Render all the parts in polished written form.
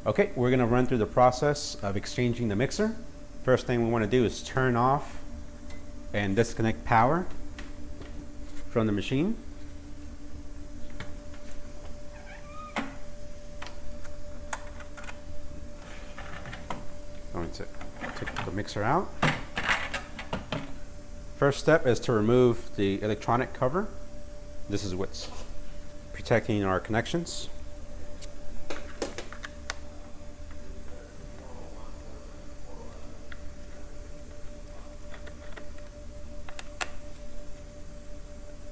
Okay, we're going to run through the process of exchanging the mixer. First thing we want to do is turn off and disconnect power from the machine. Going to take the mixer out. First step is to remove the electronic cover. This is what's protecting our connections.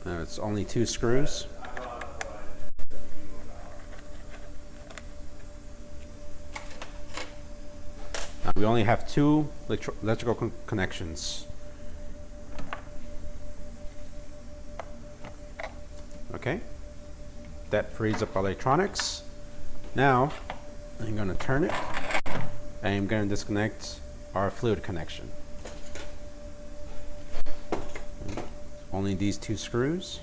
It's only 2 screws. We only have 2 electrical connections. Okay, that frees up electronics. Now I'm going to turn it and I'm going to disconnect our fluid connection. Only these 2 screws.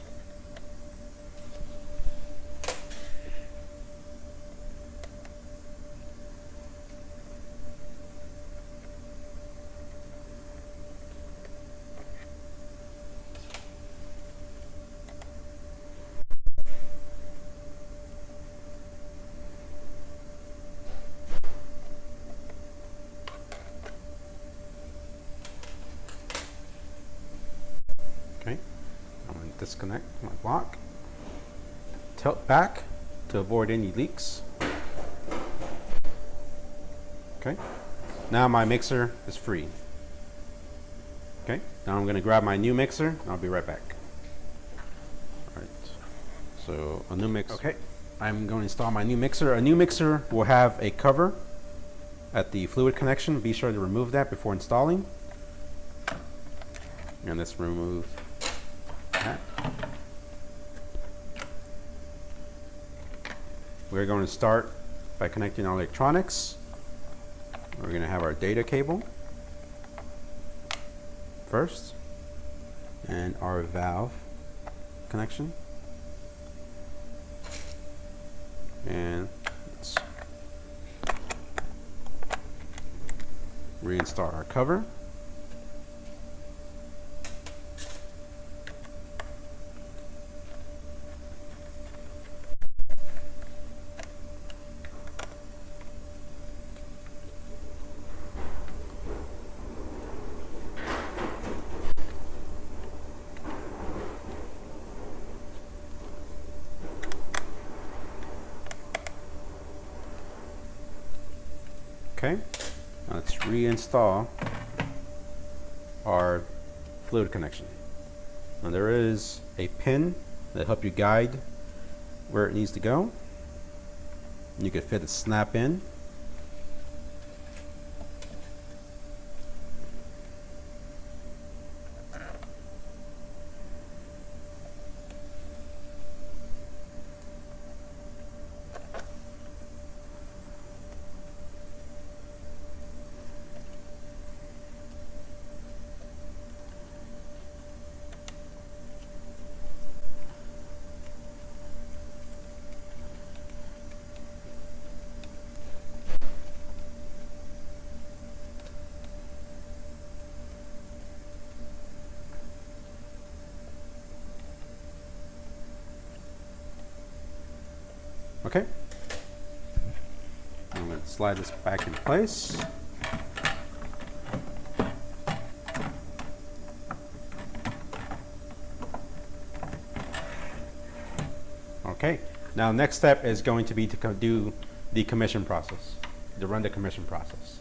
Okay, I'm going to disconnect my block, tilt back to avoid any leaks. Okay, now my mixer is free. Okay, now I'm going to grab my new mixer and I'll be right back. All right, so a new mixer. Okay, I'm going to install my new mixer. A new mixer will have a cover at the fluid connection. Be sure to remove that before installing. And let's remove that. We're going to start by connecting our electronics. We're going to have our data cable first and our valve connection. And let's reinstall our cover. Okay, now let's reinstall our fluid connection. Now there is a pin that helps you guide where it needs to go. You can fit a snap in. Okay, I'm going to slide this back in place. Okay, now next step is going to be to do the commission process, to run the commission process.